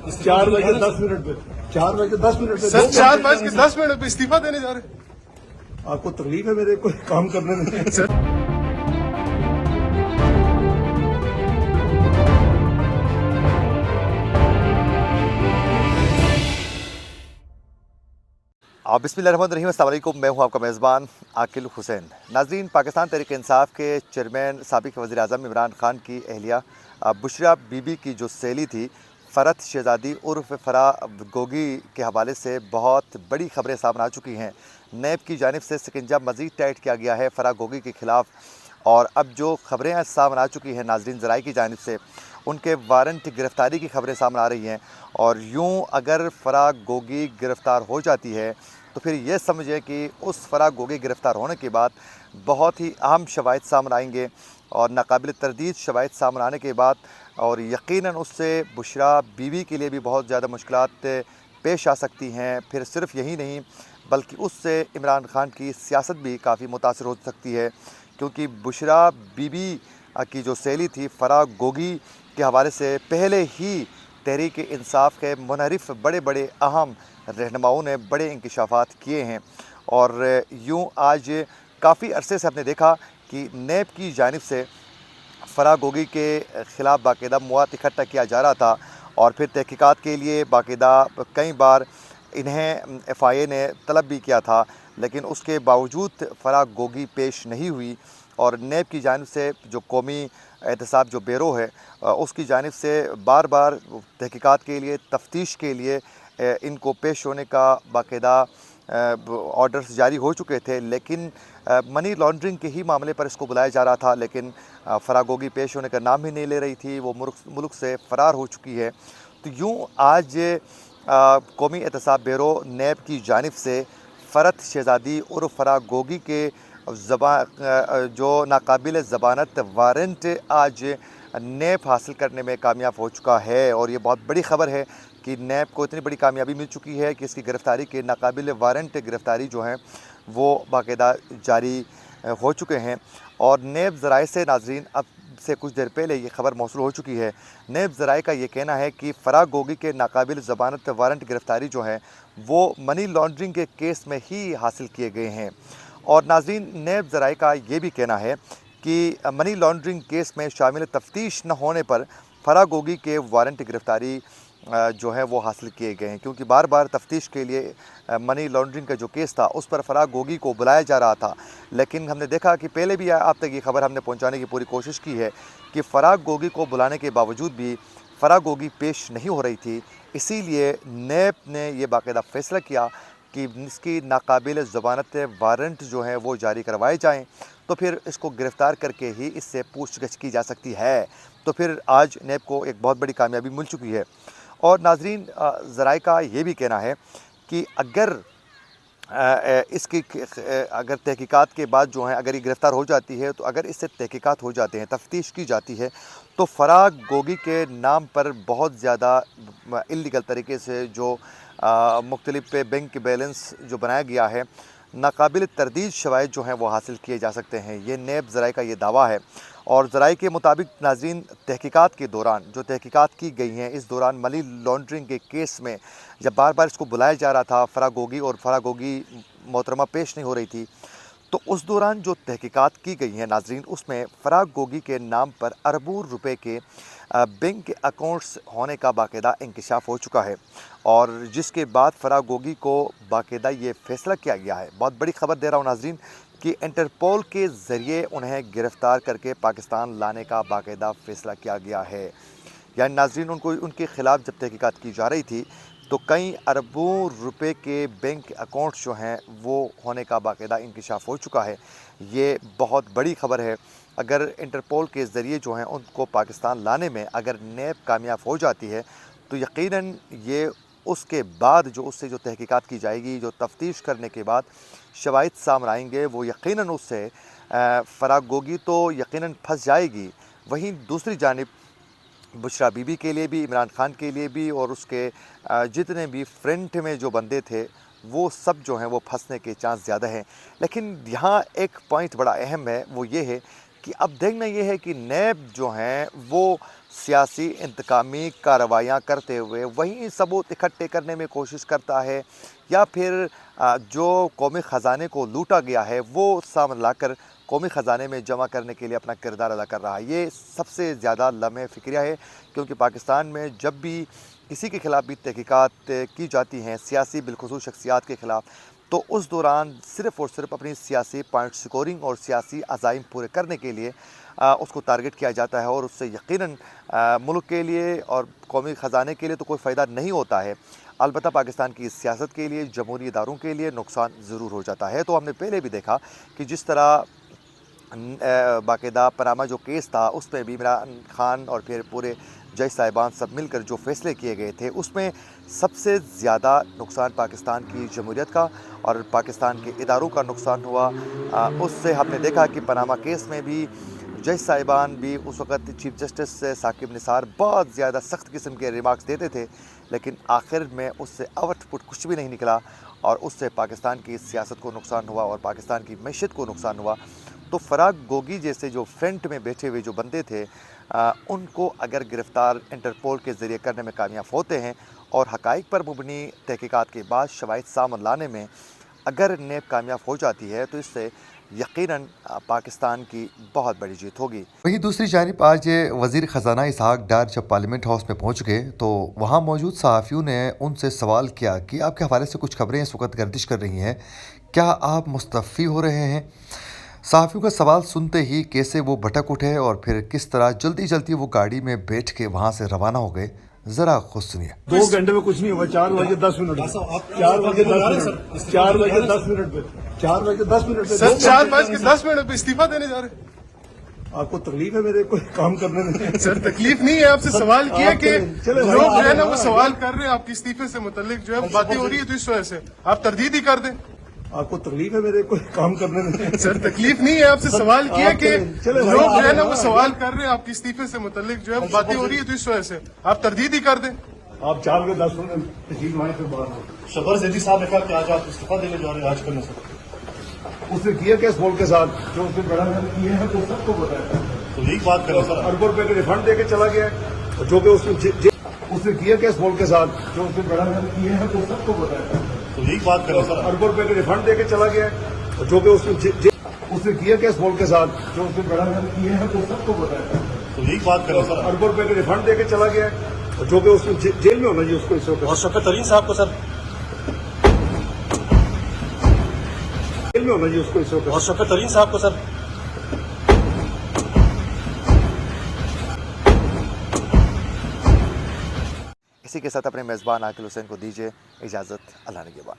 4:10 पे 4:10 पे सर 4:10 पे इस्तीफा देने जा रहे हैं। आपको तकलीफ है मेरे को काम करने में? बिस्मिल्लाहिर्रहमानिर्रहीम, अस्सलाम वालेकुम। मैं हूं आपका मेज़बान आकिल हुसैन। नाज़रीन, पाकिस्तान तहरीक इंसाफ के चेयरमैन साबिक़ वज़ीर आज़म इमरान खान की अहलिया बुशरा बीबी की जो सहेली थी फ़रत शहज़ादी उर्फ़ फ़रा गोगी के हवाले से बहुत बड़ी ख़बरें सामने आ चुकी हैं। नैब की जानिब से शिकंजा मज़ीद टाइट किया गया है फ़रा गोगी के ख़िलाफ़, और अब जो ख़बरें सामने आ चुकी हैं नाज़रीन ज़राए की जानिब से, उनके वारंट गिरफ़्तारी की ख़बरें सामने आ रही हैं। और यूँ अगर फ़रा गोगी गिरफ़्तार हो जाती है तो फिर ये समझें कि उस फ़रा गोगी गिरफ़्तार होने के बाद बहुत ही अहम शवाहिद सामने आएंगे, और नाकाबिल तरदीद शवाहिद सामने आने के बाद और यकीनन उससे बुशरा बीवी के लिए भी बहुत ज़्यादा मुश्किलात पेश आ सकती हैं। फिर सिर्फ यही नहीं बल्कि उससे इमरान खान की सियासत भी काफ़ी मुतासर हो सकती है, क्योंकि बुशरा बीबी की जो सहेली थी फ़रा गोगी के हवाले से पहले ही तहरीक इंसाफ के मुनहरिफ बड़े बड़े अहम रहनुमाओं ने बड़े इंकशाफात किए हैं। और यूँ आज काफ़ी अरसे से आपने देखा कि नैब की जानिब से फ़रा गोगी के ख़िलाफ़ बाकायदा मवाद इकट्ठा किया जा रहा था, और फिर तहकीकात के लिए बाकायदा कई बार इन्हें FIA ने तलब भी किया था, लेकिन उसके बावजूद फ़रा गोगी पेश नहीं हुई। और नैब की जानिब से जो कौमी एहतसाब जो ब्यूरो है उसकी जानिब से बार बार तहकीकात के लिए, तफ्तीश के लिए इनको पेश होने का बाकायदा ऑर्डर्स जारी हो चुके थे, लेकिन मनी लॉन्ड्रिंग के ही मामले पर इसको बुलाया जा रहा था। लेकिन फ़रा गोगी पेश होने का नाम ही नहीं ले रही थी, वो मुल्क से फ़रार हो चुकी है। तो यूँ आज कौमी एहतसाब ब्यूरो नैब की जानिब से फ़रत शहज़ादी और फ़रा गोगी के जो नाकाबिल ज़बानत वारंट आज नैब हासिल करने में कामयाब हो चुका है। और ये बहुत बड़ी ख़बर है कि नैब को इतनी बड़ी कामयाबी मिल चुकी है कि इसकी गिरफ़्तारी के नाकाबिल वारंट गिरफ़्तारी जो हैं वो बाकायदा जारी हो चुके हैं। और नैब ज़राए से नाज़रीन अब से कुछ देर पहले ये ख़बर मौसूल हो चुकी है। नैब ज़राए का ये कहना है कि फ़रा गोगी के नाकाबिल ज़बानत वारंट गिरफ़्तारी जो हैं वो मनी लॉन्ड्रिंग के केस में ही हासिल किए गए हैं। और नाज़रीन, नैब ज़राए का ये भी कहना है कि मनी लॉन्ड्रिंग केस में शामिल तफ्तीश न होने पर फ़रा गोगी के वारंट गिरफ़्तारी जो है वो हासिल किए गए हैं, क्योंकि बार बार तफ्तीश के लिए मनी लॉन्ड्रिंग का जो केस था उस पर फ़रा गोगी को बुलाया जा रहा था। लेकिन हमने देखा कि पहले भी आप तक ये ख़बर हमने पहुंचाने की पूरी कोशिश की है कि फ़रा गोगी को बुलाने के बावजूद भी फ़रा गोगी पेश नहीं हो रही थी। इसीलिए नैब ने यह बाकायदा फ़ैसला किया कि इसकी नाकाबिल ज़बानत वारंट जो हैं वो जारी करवाए जाएँ, तो फिर इसको गिरफ़्तार करके ही इससे पूछगछ की जा सकती है। तो फिर आज नैब को एक बहुत बड़ी कामयाबी मिल चुकी है। और नाज़रीन, ज़राए का ये भी कहना है कि अगर इसकी अगर तहकीकात के बाद जो है अगर ये गिरफ़्तार हो जाती है, तो अगर इससे तहकीकात हो जाते हैं, तफ्तीश की जाती है, तो फ़रा गोगी के नाम पर बहुत ज़्यादा इल्लीगल तरीके से जो मुख्तलिफ़ बैंक बैलेंस जो बनाया गया है, नाकाबिल तरदीद शवाहिद जो हैं वो हासिल किए जा सकते हैं। ये नैब ज़राए का ये दावा है। और ज़राए के मुताबिक नाज़रीन, तहकीकात के दौरान जो तहकीकात की गई हैं, इस दौरान मनी लॉन्ड्रिंग के केस में जब बार बार इसको बुलाया जा रहा था फ़रा गोगी, और फ़रा गोगी मोहतरमा पेश नहीं हो रही थी, तो उस दौरान जो तहकीकात की गई हैं नाज़रीन, उसमें फ़रा गोगी के नाम पर अरबों रुपए के बैंक अकाउंट्स होने का बाकायदा इंकशाफ हो चुका है। और जिसके बाद फ़रा गोगी को बाकायदा ये फ़ैसला किया गया है। बहुत बड़ी ख़बर दे रहा हूँ नाज़रीन कि इंटरपोल के ज़रिए उन्हें गिरफ़्तार करके पाकिस्तान लाने का बाकायदा फ़ैसला किया गया है। यानी नाज़रीन, उनके ख़िलाफ़ जब तहकीकात की जा रही थी तो कई अरबों रुपए के बैंक अकाउंट्स जो हैं वो होने का बाकायदा इंकशाफ हो चुका है। ये बहुत बड़ी ख़बर है। अगर इंटरपोल के ज़रिए जो हैं उनको पाकिस्तान लाने में अगर नैब कामयाब हो जाती है, तो यकीनन ये उसके बाद जो तहकीकात की जाएगी, जो तफ्तीश करने के बाद शवाहिद सामने आएंगे, वो यकीनन उससे फ़रा गोगी तो यकीनन फंस जाएगी। वहीं दूसरी जानिब बुशरा बीबी के लिए भी, इमरान खान के लिए भी, और उसके जितने भी फ्रंट में जो बंदे थे वो सब जो हैं वो फंसने के चांस ज़्यादा हैं। लेकिन यहाँ एक पॉइंट बड़ा अहम है, वो ये है कि अब देखना ये है कि नैब जो हैं वो सियासी इंतकामी कार्रवाइयाँ करते हुए वहीं सबूत इकट्ठे करने में कोशिश करता है, या फिर जो कौमी ख़जाने को लूटा गया है वो सामने लाकर कौमी ख़जाने में जमा करने के लिए अपना किरदार अदा कर रहा है। ये सबसे ज़्यादा लम्हे फ़िक्रिया है, क्योंकि पाकिस्तान में जब भी किसी के ख़िलाफ़ भी तहकीकात की जाती हैं, सियासी बिलखुसूस शख्सियात के ख़िलाफ़, तो उस दौरान सिर्फ़ और सिर्फ अपनी सियासी पॉइंट स्कोरिंग और सियासी अज़ाइम पूरे करने के लिए उसको टारगेट किया जाता है, और उससे यकीनन मुल्क के लिए और कौमी ख़जाने के लिए तो कोई फ़ायदा नहीं होता है। अलबत्ता पाकिस्तान की सियासत के लिए, जमहूरी इदारों के लिए नुकसान ज़रूर हो जाता है। तो हमने पहले भी देखा कि जिस तरह बाकायदा पनामा जो केस था उसमें भी इमरान खान और फिर पूरे जज साहिबान सब मिलकर जो फ़ैसले किए गए थे, उसमें सबसे ज़्यादा नुकसान पाकिस्तान की जमहूरियत का और पाकिस्तान के इदारों का नुकसान हुआ। उससे हमने देखा कि पनामा केस में भी जज साहिबान भी उस वक़्त चीफ जस्टिस साकिब निसार बहुत ज़्यादा सख्त किस्म के रिमार्क्स देते थे, लेकिन आखिर में उससे आउटपुट कुछ भी नहीं निकला, और उससे पाकिस्तान की सियासत को नुकसान हुआ और पाकिस्तान की मैशत को नुकसान हुआ। तो फराग गोगी जैसे जो फ्रंट में बैठे हुए जो बंदे थे, उनको अगर गिरफ़्तार इंटरपोल के ज़रिए करने में कामयाब होते हैं और हक़ाइक़ पर मुबनी तहक़ीक़ात के बाद शवाहिद सामने लाने में अगर नेब कामयाब हो जाती है, तो इससे यकीनन पाकिस्तान की बहुत बड़ी जीत होगी। वहीं दूसरी जानिब आज वज़ीर ख़जाना इसहाक़ डार जब पार्लियामेंट हाउस में पहुंच गए, तो वहां मौजूद सहाफ़ियों ने उनसे सवाल किया कि आपके हवाले से कुछ खबरें इस वक्त गर्दिश कर रही हैं, क्या आप मुस्तफ़ी हो रहे हैं? सहाफ़ियों का सवाल सुनते ही कैसे वो भटक उठे और फिर किस तरह जल्दी जल्दी वो गाड़ी में बैठ के वहाँ से रवाना हो गए, ज़रा खुद सुनिए। 2 घंटे में कुछ नहीं हुआ, 4 बजे 10 मिनट पे 4 बजे 10 मिनट 4 बजे 10 मिनट पे 4 बजे 10 मिनट पे सर 4:10 पे इस्तीफा देने जा रहे हैं। आपको तकलीफ है मेरे कोई काम करने में? सर तकलीफ नहीं है, आपसे सवाल किया कि लोग जो है ना वो सवाल कर रहे हैं आपके इस्तीफे से मुतल्लिक जो है बातें हो रही है, तो इस वजह से आप तरदीद ही कर दें। आपको तकलीफ है मेरे कोई काम करने में? सर तकलीफ नहीं है, आपसे सवाल किया कि लोग जो है ना वो सवाल कर रहे हैं आपके इस्तीफे से मुतल्लिक जो है बातें हो रही है, तो इस वजह से आप तरदीद ही कर दें। आप 4 बजे 10 मिनट तशरीफ लाएं फिर बात हो। शबर जैदी साहब ने कहा कि आज आप इस्तीफा देने जा रहे हैं, आज करने से उसने किया क्या इस बोल के साथ जो उसने बड़ा किए हैं, तो सबको बताया। तो यही बात करें सर। अरबों रुपए का रिफंड दे के चला गया, जो कि उसने किया क्या इस बोल के साथ जो उसने बड़ा किए हैं, तो सबको बताया। तो यही बात करें सर। अरबों रुपए का रिफंड दे के चला गया, जो कि उसने किया क्या इस बोल के साथ जो उसने बड़ा किए हैं, तो सबको बताया। तो यही बात करें सर। अरबों रुपए का रिफंड दे के चला गया, जो कि उसने जेल में होना जी उसको इस वक्त। और शफकत तरीन साहब को सर जेल में होना जी उसको इस वक्त। और शफकत तरीन साहब को सर इसी के साथ अपने मेज़बान आकिल हुसैन को दीजिए इजाज़त। अल्लाह निगहबान।